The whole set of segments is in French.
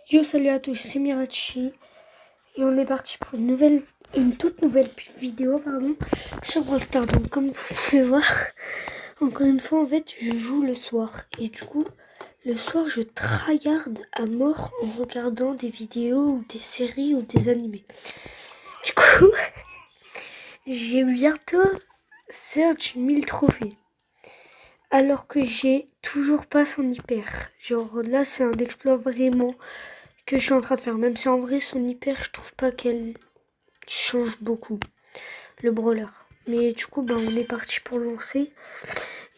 Yo, salut à tous, c'est Mirachi et on est parti pour une toute nouvelle vidéo sur Brawl Stars. Donc comme vous pouvez voir, encore une fois en fait je joue le soir et du coup le soir je tryhard à mort en regardant des vidéos ou des séries ou des animés. Du coup j'ai bientôt search 1000 trophées alors que j'ai toujours pas son hyper. Genre là c'est un exploit vraiment que je suis en train de faire. Même si en vrai son hyper je trouve pas qu'elle change beaucoup le brawler. Mais du coup on est parti pour lancer.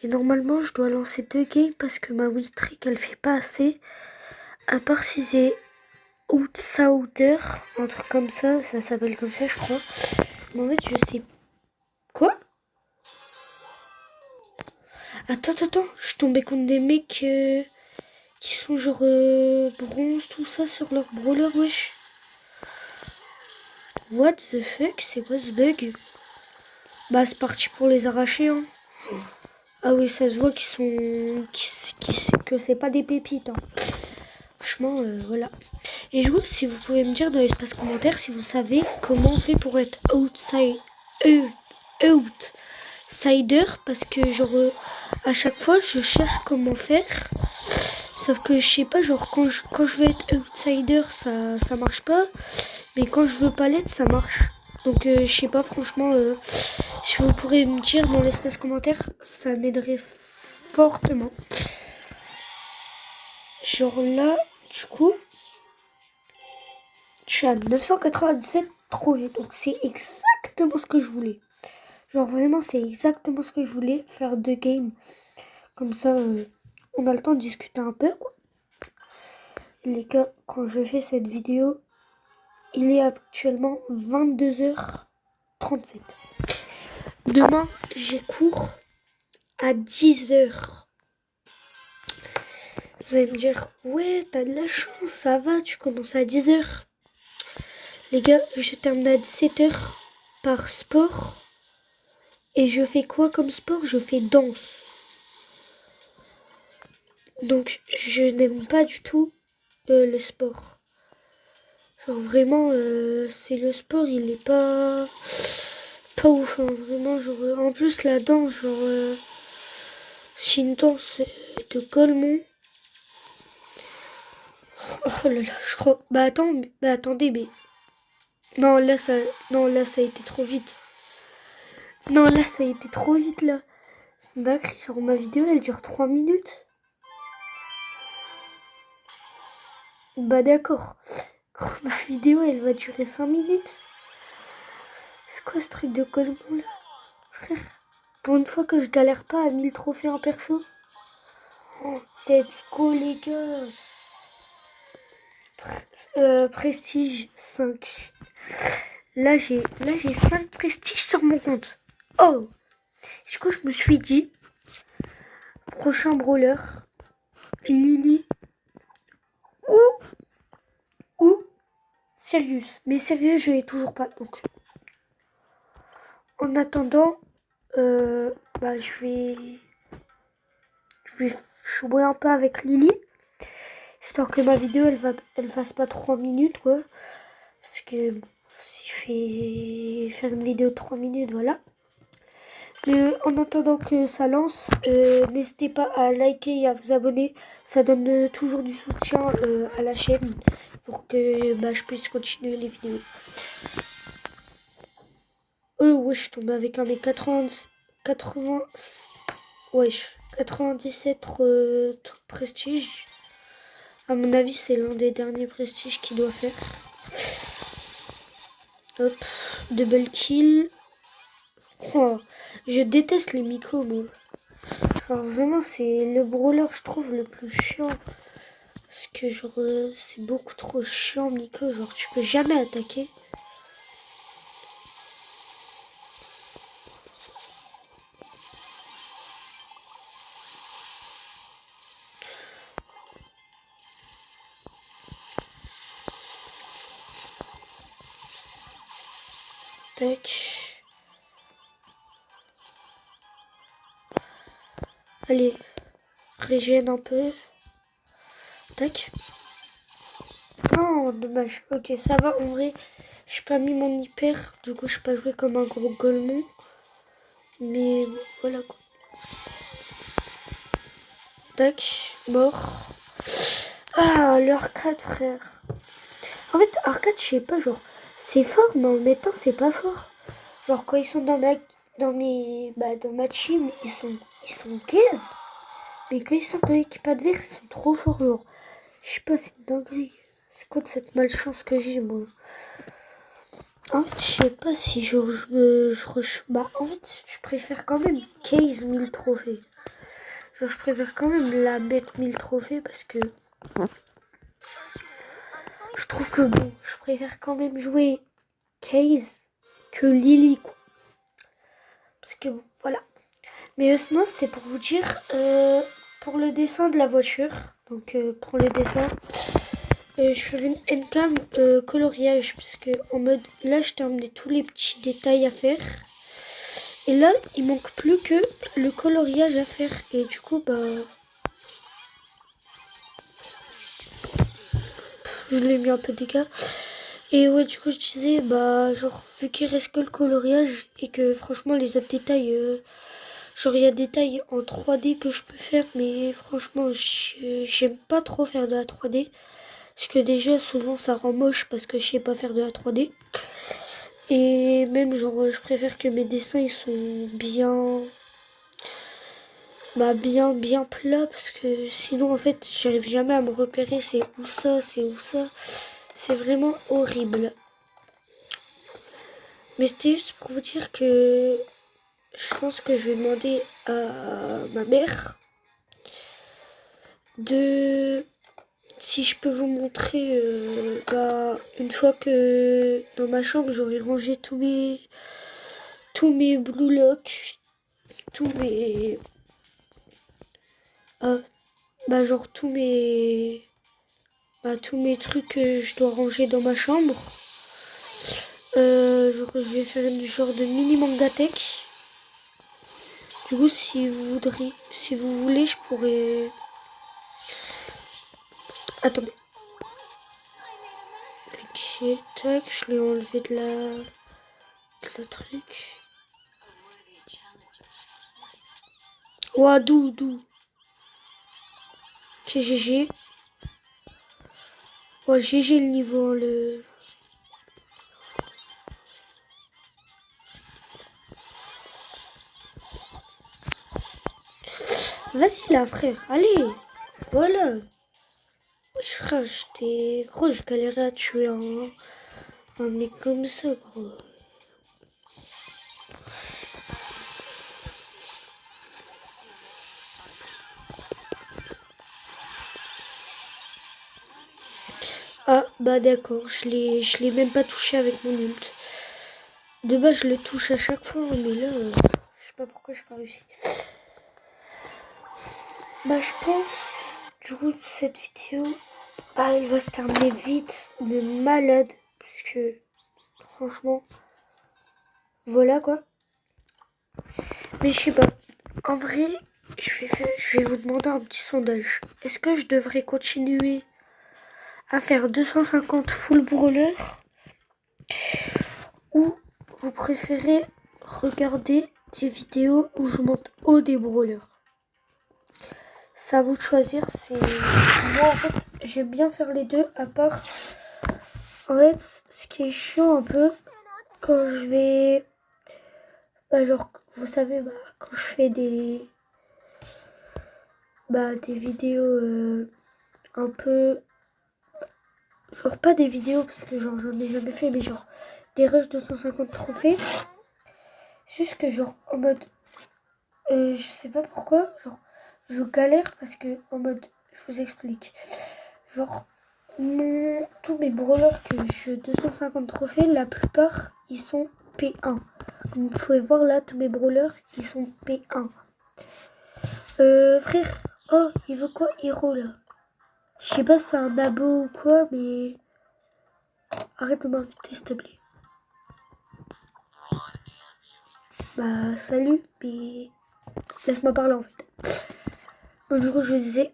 Et normalement je dois lancer 2 games parce que ma win streak elle fait pas assez. À part si c'est Outsider, un truc comme ça s'appelle comme ça je crois. Mais en fait je sais. Quoi? Attends, je suis tombée contre des mecs qui sont genre bronze, tout ça sur leur brawler, wesh. What the fuck? C'est quoi ce bug? Bah c'est parti pour les arracher hein. Ah oui, ça se voit qu'ils sont que c'est pas des pépites hein. Franchement voilà. Et je vois si vous pouvez me dire dans l'espace commentaire si vous savez comment on fait pour être outsider parce que genre à chaque fois je cherche comment faire. Sauf que je sais pas, genre quand je veux être outsider ça marche pas. Mais quand je veux pas l'être ça marche. Donc je sais pas franchement si vous pourrez me dire dans l'espace commentaire, ça m'aiderait fortement. Genre là, du coup, je suis à 997 trouvés. Donc c'est exactement ce que je voulais. Genre vraiment c'est exactement ce que je voulais. Faire 2 games. Comme ça on a le temps de discuter un peu quoi. Les gars, quand je fais cette vidéo, il est actuellement 22h37. Demain, j'ai cours à 10h. Vous allez me dire, ouais, t'as de la chance, ça va, tu commences à 10h. Les gars, je termine à 17h par sport. Et je fais quoi comme sport? Je fais danse. Donc, je n'aime pas du tout le sport. Genre, vraiment, c'est le sport, il est pas ouf, hein, vraiment. Genre, en plus, la danse, genre, c'est une danse de Golemont. Oh là là, je crois. Bah attendez, mais. Non, là, ça a été trop vite. Non, là, ça a été trop vite, là. C'est dingue, genre, ma vidéo, elle dure 3 minutes. Bah d'accord. Ma vidéo, elle va durer 5 minutes. C'est quoi ce truc de colmont, là? Frère, pour une fois que je galère pas à 1000 trophées en perso. Oh, let's go, les gars. Prestige 5. Là, j'ai 5 prestiges sur mon compte. Oh! Du coup, je me suis dit, prochain brawler, Lily ou Sirius. Mais Sirius, je l'ai toujours pas. Donc, en attendant, je vais jouer un peu avec Lily. Histoire que ma vidéo, elle fasse pas 3 minutes, quoi. Parce que si je fais faire une vidéo de 3 minutes, voilà. Mais en attendant que ça lance, n'hésitez pas à liker et à vous abonner. Ça donne toujours du soutien à la chaîne pour que je puisse continuer les vidéos. Ouais, je suis tombée avec un mec 97 prestige. À mon avis, c'est l'un des derniers prestiges qu'il doit faire. Hop, double kill. Oh, je déteste les micros, moi. Genre vraiment, c'est le brawler, je trouve, le plus chiant. Parce que genre, c'est beaucoup trop chiant, Miko. Genre, tu peux jamais attaquer. Tac. Allez, régène un peu. Tac. Non, dommage. Ok, ça va. En vrai, j'ai pas mis mon hyper. Du coup, je peux pas jouer comme un gros golemon. Mais bon, voilà quoi. Tac, mort. Ah, le arcade, frère. En fait, arcade, je sais pas, genre, c'est fort, mais en même temps, c'est pas fort. Genre, quand ils sont dans ma team, ils sont gaze. Mais quand ils sont dans l'équipe adverse, ils sont trop forts, genre. Je sais pas, c'est une dinguerie. C'est quoi de cette malchance que j'ai, moi? En fait, je sais pas si genre, bah, en fait, je préfère quand même Case 1000 trophées. Genre, je préfère quand même la mettre 1000 trophées parce que je trouve que bon, je préfère quand même jouer Case que Lily, quoi. Parce que bon, voilà. Mais sinon, c'était pour vous dire, pour le dessin de la voiture, donc pour le dessin, je ferai une endcam coloriage, parce que en mode, là, je terminais tous les petits détails à faire. Et là, il manque plus que le coloriage à faire. Et du coup, bah, je l'ai mis un peu de dégâts. Et ouais, du coup, je disais, bah, genre, vu qu'il reste que le coloriage et que franchement, les autres détails, genre, il y a des détails en 3D que je peux faire, mais franchement, j'aime pas trop faire de la 3D. Parce que déjà, souvent, ça rend moche parce que je sais pas faire de la 3D. Et même, genre, je préfère que mes dessins, ils sont bien, bah, bien plats parce que sinon, en fait, j'arrive jamais à me repérer. C'est où ça, c'est où ça. C'est vraiment horrible. Mais c'était juste pour vous dire que je pense que je vais demander à ma mère de si je peux vous montrer bah, une fois que dans ma chambre j'aurai rangé tous mes blue locks, tous mes bah genre tous mes trucs que je dois ranger dans ma chambre. Genre, je vais faire une genre de mini manga tech. Du coup, si vous voulez, je pourrais. Attendez. Ok, tac, je l'ai enlevé de la truc. Ouah, d'où. Ok, GG. Ouais, GG le niveau, le. Vas-y là, frère, allez. Voilà. Wesh, frère, j'étais. Gros, je galérais à tuer un mec comme ça, gros. Ah, bah d'accord, je l'ai même pas touché avec mon ult. De base, je le touche à chaque fois, mais là, je sais pas pourquoi je pas réussi. Bah, je pense, du coup, cette vidéo, elle va se terminer vite, de malade, parce que, franchement, voilà quoi. Mais je sais pas, en vrai, je vais vous demander un petit sondage. Est-ce que je devrais continuer à faire 250 full brawler ou vous préférez regarder des vidéos où je monte haut des brawlers? C'est à vous de choisir. Moi, en fait, j'aime bien faire les deux, à part. En fait, ce qui est chiant un peu, quand je vais. Bah, genre, vous savez, bah, quand je fais des vidéos un peu. Genre, pas des vidéos, parce que genre, j'en ai jamais fait, mais genre, des rushs 250 trophées. C'est juste que, genre, en mode. Je sais pas pourquoi, genre, je galère parce que, en mode. Je vous explique. Genre, tous mes brawlers que je 250 trophées, la plupart ils sont P1. Comme vous pouvez voir là, tous mes brawlers ils sont P1. Frère, oh, il veut quoi, héros là? Je sais pas si c'est un abo ou quoi, mais arrête de m'inviter s'il te plaît. Bah, salut, mais laisse-moi parler en fait. Donc, du coup, je vous disais,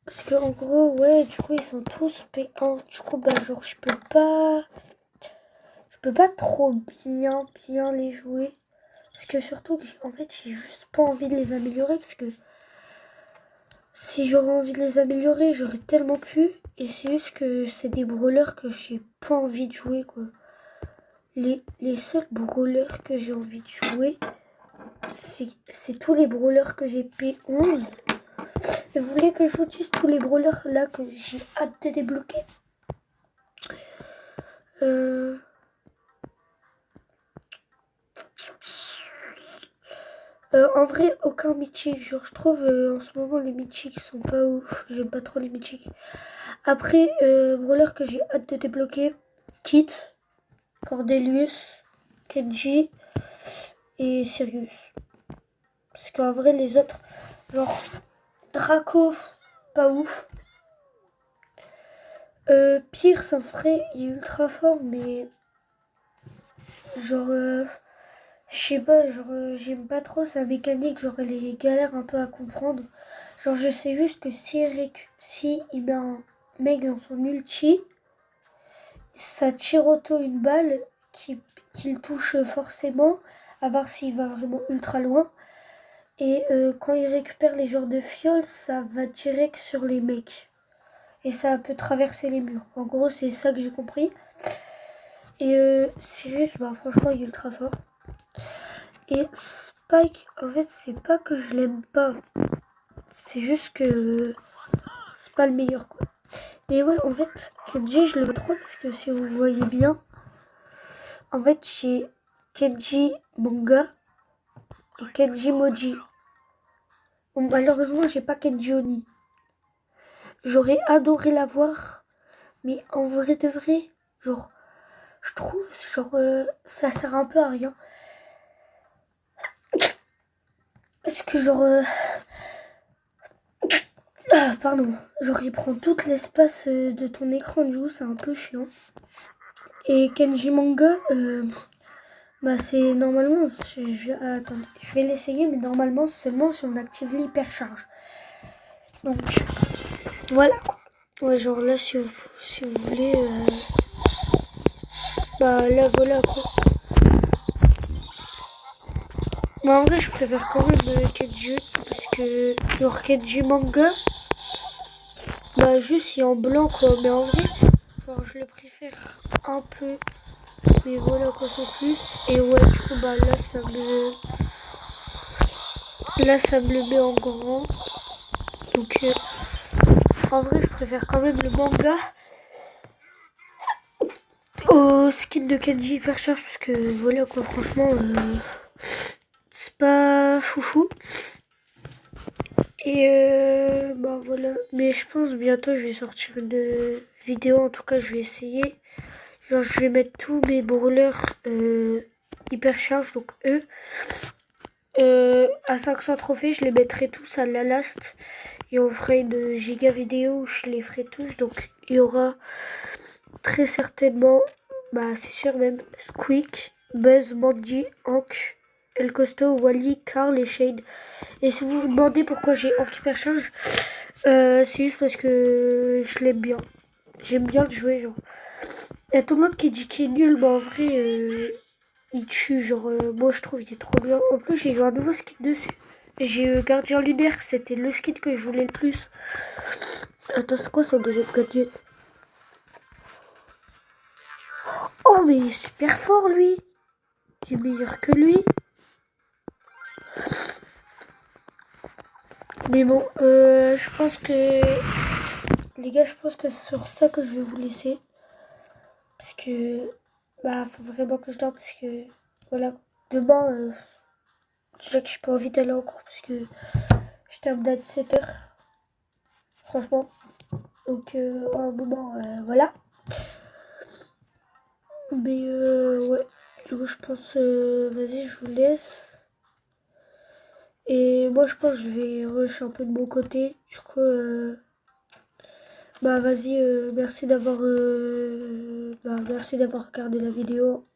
Parce que en gros, ouais, du coup, ils sont tous P1. Du coup, bah, genre, je peux pas trop bien les jouer. Parce que surtout, en fait, j'ai juste pas envie de les améliorer. Parce que si j'aurais envie de les améliorer, j'aurais tellement pu. Et c'est juste que c'est des brawlers que j'ai pas envie de jouer, quoi. Les seuls brawlers que j'ai envie de jouer, c'est tous les brawlers que j'ai P11. Et vous voulez que je vous dise tous les brawlers là que j'ai hâte de débloquer? En vrai, aucun mythique. Genre, je trouve en ce moment les mythiques sont pas ouf. J'aime pas trop les mythiques. Après, brawler que j'ai hâte de débloquer, Kit, Cordelius, Kenji et Sirius. Parce qu'en vrai, les autres, genre Draco, pas ouf. Pierce, en vrai, il est ultra fort, mais genre, je sais pas, genre, j'aime pas trop sa mécanique, genre, elle est galère un peu à comprendre. Genre, je sais juste que si il met un mec dans son ulti, ça tire auto une balle qu'il touche forcément, à part s'il va vraiment ultra loin. Et quand il récupère les genres de fioles, ça va direct sur les mecs. Et ça peut traverser les murs. En gros, c'est ça que j'ai compris. Et Sirius, bah franchement, il est ultra fort. Et Spike, en fait, c'est pas que je l'aime pas. C'est juste que c'est pas le meilleur, quoi. Mais ouais, en fait, Kenji, je l'aime trop parce que si vous voyez bien, en fait, j'ai Kenji Manga et Kenji Moji. Bon, malheureusement, j'ai pas Kenji Oni. J'aurais adoré l'avoir, mais en vrai de vrai, genre, je trouve, genre, ça sert un peu à rien. Parce que, genre, pardon, genre, il prend tout l'espace de ton écran, du coup, c'est un peu chiant. Et Kenji Manga, bah, c'est normalement, attendez, je vais l'essayer, mais normalement, seulement si on active l'hypercharge. Donc, voilà, quoi. Ouais, genre là, si vous voulez, bah, là, voilà, quoi. Mais en vrai, je préfère quand même Kenji, parce que, genre, Kenji Manga, bah, juste, il est en blanc, quoi. Mais en vrai, genre, je le préfère un peu. Mais voilà, quoi, sans plus. Et ouais, du coup, bah, là, ça me le met en grand. Donc, en vrai, je préfère quand même le manga au skin de Kenji Hypercharge parce que voilà quoi, franchement, c'est pas foufou. Et bah voilà, mais je pense bientôt je vais sortir une vidéo, en tout cas je vais essayer. Genre je vais mettre tous mes brawlers Hypercharge, donc eux, à 500 trophées, je les mettrai tous à la last. Et on fera une giga vidéo où je les ferai tous, donc il y aura très certainement, bah c'est sûr même, Squeak, Buzz, Mandy, Hank, El Costo, Wally, Carl et Shane. Et si vous vous demandez pourquoi j'ai Hank Hypercharge, c'est juste parce que je l'aime bien. J'aime bien le jouer, genre. Il y a tout le monde qui dit qu'il est nul, mais en vrai, il tue, genre, moi je trouve qu'il est trop bien. En plus, j'ai eu un nouveau skin dessus. J'ai eu Gardien Lunaire, c'était le skin que je voulais le plus. Attends, c'est quoi son deuxième gadget? Oh, mais il est super fort, lui. Il est meilleur que lui. Mais bon, je pense que... Les gars, je pense que c'est sur ça que je vais vous laisser. Parce que... Bah, faut vraiment que je dorme parce que... Voilà. Demain, déjà que j'ai pas envie d'aller en cours parce que je termine à 17h. Franchement. Donc, à un moment, voilà. Mais, ouais. Du coup, je pense... vas-y, je vous laisse. Et moi, je pense que je vais rush un peu de mon côté. Du coup, bah vas-y, merci d'avoir regardé la vidéo.